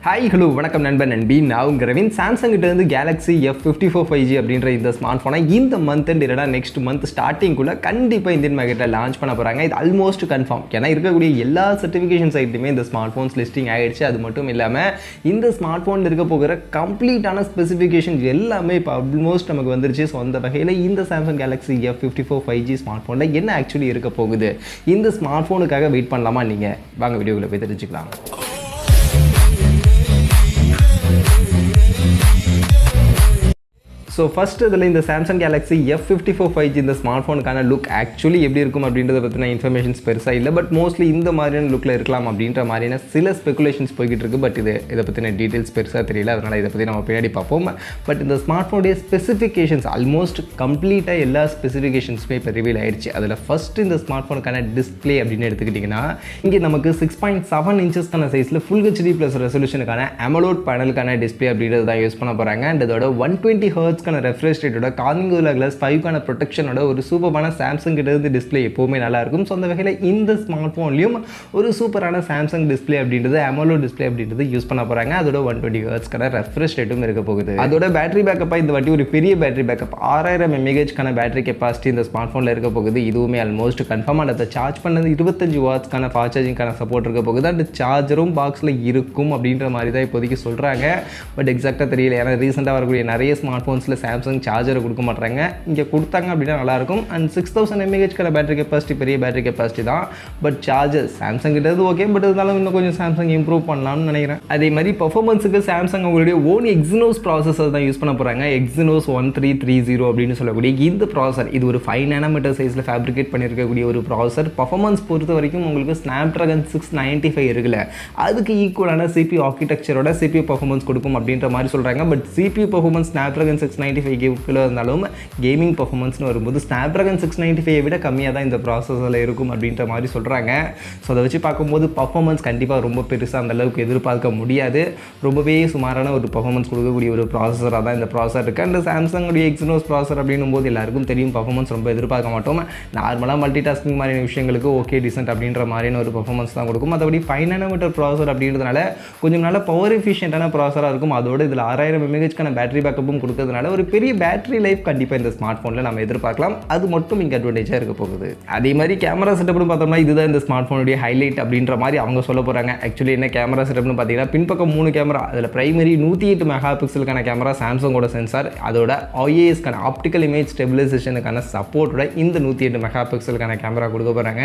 Hi hello வணக்கம் நண்பன் நண்பி நான் உங்கள் ரவின். சாம்சங் கிட்ட இருந்து கேலக்ஸி F54 5G அப்படின்ற இந்த ஸ்மார்ட் ஃபோனை இந்த மந்த் அண்ட் இல்லைனா நெக்ஸ்ட் மந்த் ஸ்டார்டிங்குள்ளே கண்டிப்பாக இந்தியன் மார்க்கெட்டில் லான்ச் பண்ண போகிறாங்க. இது ஆல்மோஸ்ட் கன்ஃபார்ம். ஏன்னா இருக்கக்கூடிய எல்லா சர்டிஃபிகேஷன் சைட்லையுமே இந்த ஸ்மார்ட் ஃபோன்ஸ் லிஸ்டிங் ஆகிடுச்சு. அது மட்டும் இல்லாமல் இந்த ஸ்மார்ட் ஃபோனில் இருக்க போகிற கம்ப்ளீட்டான ஸ்பெசிஃபிகேஷன்ஸ் எல்லாமே இப்போ ஆல்மோஸ்ட் நமக்கு வந்துருச்சு. ஸோ அந்த வகையில் இந்த Samsung Galaxy F54 5G smart ஃபோனில் என்ன ஆக்சுவலி இருக்க போகுது, இந்த ஸ்மார்ட் ஃபோனுக்காக வெயிட் பண்ணலாமா நீங்கள்? வாங்க வீடியோவில் போய் தெரிஞ்சுக்கலாம். ஸோ ஃபஸ்ட் இதில் இந்த சாம்சங் கேலக்ஸி F54 5G இந்த ஸ்மார்ட் ஃபோனுக்கான லுக் ஆக்சுவலி எப்படி இருக்கும் அப்படின்றத பற்றின இன்ஃபர்மேஷன்ஸ் பெருசாக இல்லை. பட் மோஸ்ட்லி இந்த மாதிரியான லுக்கில் இருக்கலாம் அப்படின்ற மாதிரியான சில ஸ்பெகுலேஷன்ஸ் போய்கிட்டு இருக்குது. பட் இதை பற்றின டீட்டெயில்ஸ் பெருசாக தெரியல, அதனால் இதை பற்றி நம்ம பின்னாடி பார்ப்போம். பட் இந்த ஸ்மார்ட் ஃபோனுடைய ஸ்பெசிஃபிகேஷன்ஸ் ஆல்மோஸ்ட் கம்ப்ளீட்டாக எல்லா ஸ்பெசிஃபிகேஷன்ஸுமே இப்போ ரிவீல் ஆயிடுச்சு. அதில் ஃபஸ்ட்டு இந்த ஸ்மார்ட் ஃபோனுக்கான டிஸ்பிளே அப்படின்னு எடுத்துக்கிட்டிங்கன்னா, இங்கே நமக்கு 6.7 இன்ச்சஸ்க்கான சைஸில் ஃபுல் HD ப்ளஸ் ரெசல்யூஷனுக்கான AMOLED பேனலுக்கான டிஸ்பிளே அப்படின்றது தான் யூஸ் பண்ண போகிறாங்க. அண்ட் இதோட 120 Hz ரெஃப்ரெஷ் ரேட்டோட கார்னிங்கோலா கிளாஸ் 5க்கான ப்ரொடெக்ஷனோட ஒரு சூப்பரான சாம்சங் கிட்ட இருந்து டிஸ்பிளே எப்போவுமே நல்லா இருக்கும். ஸோ அந்த வகையில் இந்த ஸ்மார்ட் ஃபோன்லையும் ஒரு சூப்பரான சாம்சங் டிஸ்பிளே அப்படின்றது AMOLED டிஸ்பிளே அப்படின்றது யூஸ் பண்ண போகிறாங்க. அதோட 120 Hzக்கான ரெஃப்ரெஷ் ரேட்டும் இருக்க போகுது. அதோட பேட்டரி பேக்கப்பாக இந்த வாட்டி ஒரு பெரிய பேட்டரி பேக்கப் 6000 mAhக்கான பேட்டரி கெப்பாசிட்டி இந்த ஸ்மார்ட் ஃபோனில் இருக்க போகுது. இதுவுமே ஆல்மோஸ்ட் கன்ஃபார்ம். அதை சார்ஜ் பண்ணது 25 வாட்ஸ்க்கான ஃபாஸ்ட் சார்ஜிங்கான சப்போர்ட் இருக்க போகுது. அந்த சார்ஜரும் பாக்ஸில் இருக்கும் அப்படின்ற மாதிரி தான் இப்போதைக்கு சொல்கிறாங்க. பட் எக்ஸாக்டாக தெரியல. ஏன்னா ரீசெண்டாக வரக்கூடிய நிறைய ஸ்மார்ட் ஃபோன்ஸில் சாம்சங் சார்ஜரை கொடுக்க மாட்டாங்க. இங்கே கொடுத்தாங்க அப்படின்னா நல்லாயிருக்கும். அண்ட் 6000 mAhக்கான பேட்டரி கெப்பாசிட்டி பெரிய பேட்டரி கெப்பாசிட்டி தான். பட் சார்ஜர் சாம்சங் கிட்டது ஓகே, பட் இருந்தாலும் இன்னும் கொஞ்சம் சாம்சங் இம்ப்ரூவ் பண்ணலாம்னு நினைக்கிறேன். அதே மாதிரி பர்ஃபார்மன்ஸுக்கு சாம்சங் அவங்களுடைய ஓன் எக்ஸினோஸ் ப்ராசஸர் தான் யூஸ் பண்ண போகிறாங்க. எக்ஸினோஸ் 1330 அப்படின்னு சொல்லக்கூடிய இந்த ப்ராசஸர் இது ஒரு 5 nm சைஸில் ஃபேப்ரிகேட் பண்ணியிருக்கக்கூடிய ஒரு ப்ராசஸர். பர்ஃபார்மன்ஸ் பொறுத்த வரைக்கும் உங்களுக்கு Snapdragon 695 இருக்குல்ல, அதுக்கு ஈக்குவலான CPU ஆர்கிடெக்சரோட CPU பர்ஃபார்மன்ஸ் கொடுக்கும் அப்படின்ற மாதிரி சொல்கிறாங்க. பட் CPU பர்ஃபார்மன்ஸ் Snapdragon 695 இருந்தாலும் கேமிங் பர்ஃபார்மன்ஸ்னு வரும்போது Snapdragon 695 விட கம்மியாக தான் இந்த ப்ராசஸரில் இருக்கும் அப்படின்ற மாதிரி சொல்கிறாங்க. ஸோ அதை வச்சு பார்க்கும்போது பர்ஃபார்மன்ஸ் கண்டிப்பாக ரொம்ப பெருசாக அந்த அளவுக்கு எதிர்பார்க்க முடியாது. ரொம்பவே சுமாரான ஒரு பர்ஃபார்மன்ஸ் கொடுக்கக்கூடிய ஒரு ப்ராசஸராக தான் இந்த ப்ராசஸர் இருக்குது. அந்த சாம்சங்குடைய எக்ஸினோஸ் ப்ராசஸர் அப்படின்னும் போது எல்லாருக்கும் தெரியும் பர்ஃபார்மன்ஸ் ரொம்ப எதிர்பார்க்க மாட்டோம். நார்மலாக மல்டி டாஸ்கிங் மாதிரியான விஷயங்களுக்கு ஓகே டிசென்ட் அப்படின்ற மாதிரியான ஒரு பர்ஃபார்மன்ஸ் தான் கொடுக்கும். மற்றபடி 5 nm ப்ராசஸர் அப்படின்றதுனால கொஞ்சம் நல்ல பவர் எஃபிஷியன்ட்டான ப்ராசஸராக இருக்கும். அதோட இதில் 6000 mAhக்கான பேட்டரி பேக்கப்பும் கொடுக்கறதுனால ஒரு பெரிய பேட்டரி லைஃப் கண்டிப்பாக இந்த ஸ்மார்ட் ஃபோனில் நம்ம எதிர்பார்க்கலாம். அது மட்டும் இங்கே அட்வான்டேஜாக இருக்க போகுது. அதே மாதிரி கேமரா செட்டப்னு பார்த்தோம்னா இதுதான் இந்த ஸ்மார்ட் ஃபோனுடைய ஹைலைட் அப்படின்ற மாதிரி அவங்க சொல்ல போகிறாங்க. ஆக்சுவலி என்ன கேமரா செட்டப்னு பார்த்தீங்கன்னா, பின்பக்கம் 3 கேமரா, அதில் பிரைமரி 108 மெகாபிக்சலுக்கான கேமரா, சாம்சங்கோட சென்சார், அதோட IISக்கான ஆப்டிக்கல் இமேஜ் ஸ்டெபிலைசேஷனுக்கான சப்போர்ட்டோட இந்த 108 மெகாபிக்சலுக்கான கேமரா கொடுக்க போகிறாங்க.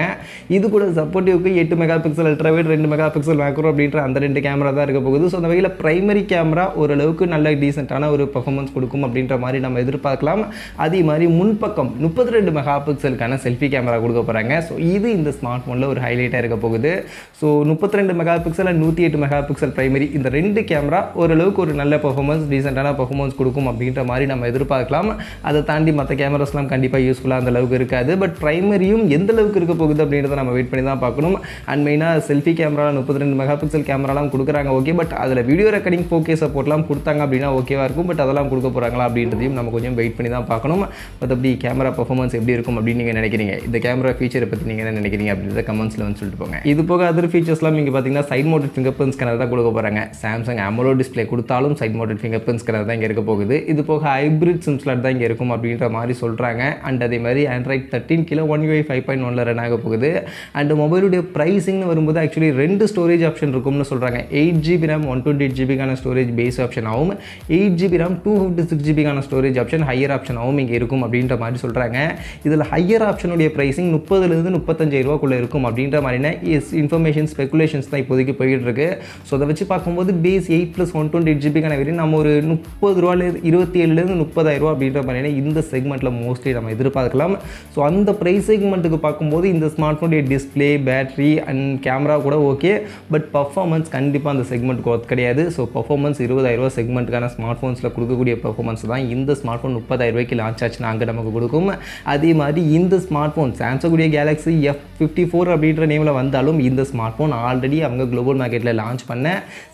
இது கூட சப்போர்ட்டிவ்க்கு 8 மெகாபிக்சல் அல்ட்ராவைட், 2 மெகாபிக்சல் மேக்ரோ அப்படின்ற அந்த 2 கேமரா தான் இருக்க போகுது. ஸோ அந்த வகையில் பிரைமரி கேமரா ஓரளவுக்கு நல்ல டீசென்ட்டான ஒரு பர்ஃபார்மன்ஸ் கொடுக்கும் அப்படின்ற மாதிரி நம்ம எதிர்பார்க்கலாம். அதே மாதிரி முன்பக்கம் 32 மெகாபிக்சலுக்கான செல்ஃபி கேமரா கொடுக்க போகிறாங்க. ஸோ இது இந்த ஸ்மார்ட் ஃபோனில் ஒரு ஹைலைட்டாக இருக்க போகுது. So 32 megapixel and 108 megapixel primary இந்த 2 கேமரா ஓரளவுக்கு ஒரு நல்ல பர்ஃபார்மன்ஸ் டீசென்ட்டான பர்ஃபார்மன்ஸ் கொடுக்கும் அப்படின்ற மாதிரி நம்ம எதிர்பார்க்கலாம். அதை தாண்டி மற்ற கேமராஸ்லாம் கண்டிப்பாக யூஸ்ஃபுல்லாக அந்த அளவுக்கு இருக்காது. பட் பிரைமரியும் எந்த அளவுக்கு இருக்க போகுது அப்படின்றத நம்ம வெயிட் பண்ணி தான் பார்க்கணும். அண்ட் மெயினாக செல்ஃபி கேமரா 32 மெகாபிக்சல் கேமராலாம் கொடுக்குறாங்க ஓகே. பட் அதில் வீடியோ ரெக்கார்டிங் 4K சப்போர்ட்லாம் கொடுத்தாங்க அப்படின்னா ஓகேவாக இருக்கும். பட் அதெல்லாம் கொடுக்க போகிறாங்களா அப்படின்றதையும் நம்ம கொஞ்சம் வெயிட் பண்ணி தான் பார்க்கணும். மற்றபடி கேமரா பர்ஃபார்மன்ஸ் எப்படி இருக்கும் அப்படின்னு நீங்கள் நினைக்கிறீங்க? இந்த கேமரா ஃபீச்சரை பற்றி நீங்கள் என்ன நினைக்கிறீங்க அப்படின்றத கமெண்ட்ஸில் வந்து சொல்லிட்டு போங்க. இது போக அதர் ஃபீச்சர்ஸ்லாம் நீங்கள் பார்த்தீங்கன்னா side mounted fingerprint scanner தான் கொடுக்க போகிறாங்க. சாம்சங் AMOLED டிஸ்பிளே கொடுத்தாலும் side mounted fingerprint scanner தான் இங்கே இருக்க போகுது. இது போக ஹைப்ரிட் சிம் ஸ்லாட் தான் இங்கே இருக்கும் அப்படின்ற மாதிரி சொல்கிறாங்க. அண்ட் அதே மாதிரி Android 13 கீழே One UI 5.1 ரன் ஆக போகுது. அண்ட் மொபைலுடைய ப்ரைஸிங்னு வரும்போது ஆக்சுவலி 2 ஸ்டோரேஜ் ஆப்ஷன் இருக்கும்னு சொல்கிறாங்க. 8GB RAM 128GB storage base option ஆகும். 8GB RAM 256GB storage option higher ஆப்ஷனாகவும் இங்கே இருக்கும் அப்படின்ற மாதிரி சொல்கிறாங்க. இதில் ஹையர் ஆப்ஷனுடைய ப்ரைஸிங் 30,000 35,000 ரூபாய்க்குள்ளே இருக்கும் அப்படின்ற மாதிரியான இன்ஃபர்மேஷன் ஸ்பெகுலேஷன்ஸ் தான் இப்போதைக்கு போயிட்டு இருக்கு. ஸோ அதை வச்சு பார்க்கும்போது பேஸ் 8+128GB வேரியன்ட் நம்ம ஒரு 30 ரூபாயில் 27,000 30,000 ரூபா அப்படின்ற மாதிரியான இந்த செக்மெண்ட்டில் மோஸ்ட்லி நம்ம எதிர்பார்க்கலாம். ஸோ அந்த ப்ரைஸ் செக்மெண்ட்டுக்கு பார்க்கும்போது இந்த ஸ்மார்ட் ஃபோனுடைய டிஸ்பிளே, பேட்டரி அண்ட் கேமரா கூட ஓகே. பட் பர்ஃபார்மன்ஸ் கண்டிப்பாக அந்த செக்மெண்ட்டுக்கு ஒர்த் கிடையாது. ஸோ பர்ஃபார்மன்ஸ் 20,000 ரூபா செக்மெண்ட்டுக்கான ஸ்மார்ட் ஃபோன்ஸில் கொடுக்கக்கூடிய பர்ஃபார்மன்ஸ் அட்வான்ஸ் தான் இந்த ஸ்மார்ட் ஃபோன் 30,000 ரூபாய்க்கு லான்ச் ஆச்சுன்னா அங்கே நமக்கு கொடுக்கும். அதே மாதிரி இந்த ஸ்மார்ட் ஃபோன் சாம்சங் உடைய கேலக்ஸி F54 அப்படின்ற நேமில் வந்தாலும் இந்த ஸ்மார்ட் ஃபோன் ஆல்ரெடி அவங்க குளோபல் மார்க்கெட்டில் லான்ச் பண்ண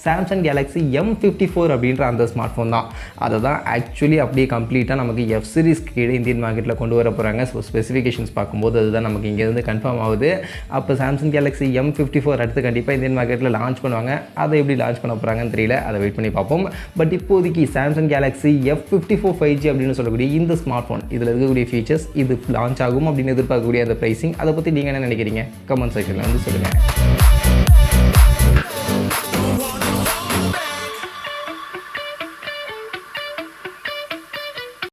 சாம்சங் கேலக்ஸி M54 அப்படின்ற அந்த ஸ்மார்ட் ஃபோன் தான். அதை தான் ஆக்சுவலி அப்படியே கம்ப்ளீட்டாக நமக்கு F சீரிஸ் கீழே இந்தியன் மார்க்கெட்டில் கொண்டு வர போகிறாங்க. ஸோ ஸ்பெசிஃபிகேஷன்ஸ் பார்க்கும்போது அதுதான் நமக்கு இங்கேருந்து கன்ஃபார்ம் ஆகுது. அப்போ சாம்சங் கேலக்ஸி M54 அடுத்து கண்டிப்பாக இந்தியன் மார்க்கெட்டில் லான்ச் பண்ணுவாங்க. அதை எப்படி லான்ச் பண்ண போகிறாங்கன்னு தெரியல, அதை வெயிட் பண்ணி பார்ப்போம். பட் இப்போதைக்கு சாம்சங் கேலக்ஸி F54 5G அப்படின்னு சொல்லக்கூடிய இந்த ஸ்மார்ட் ஃபோன் இதில் இருக்கக்கூடிய ஃபீச்சர்ஸ், இது லான்ச் ஆகும் அப்படின்னு எதிர்பார்க்கக்கூடிய அந்த ப்ரைஸிங், அதை பற்றி நீங்கள் என்ன நினைக்கிறீங்க? கமெண்ட் செக்ஷனில் வந்து சொல்லுங்கள்.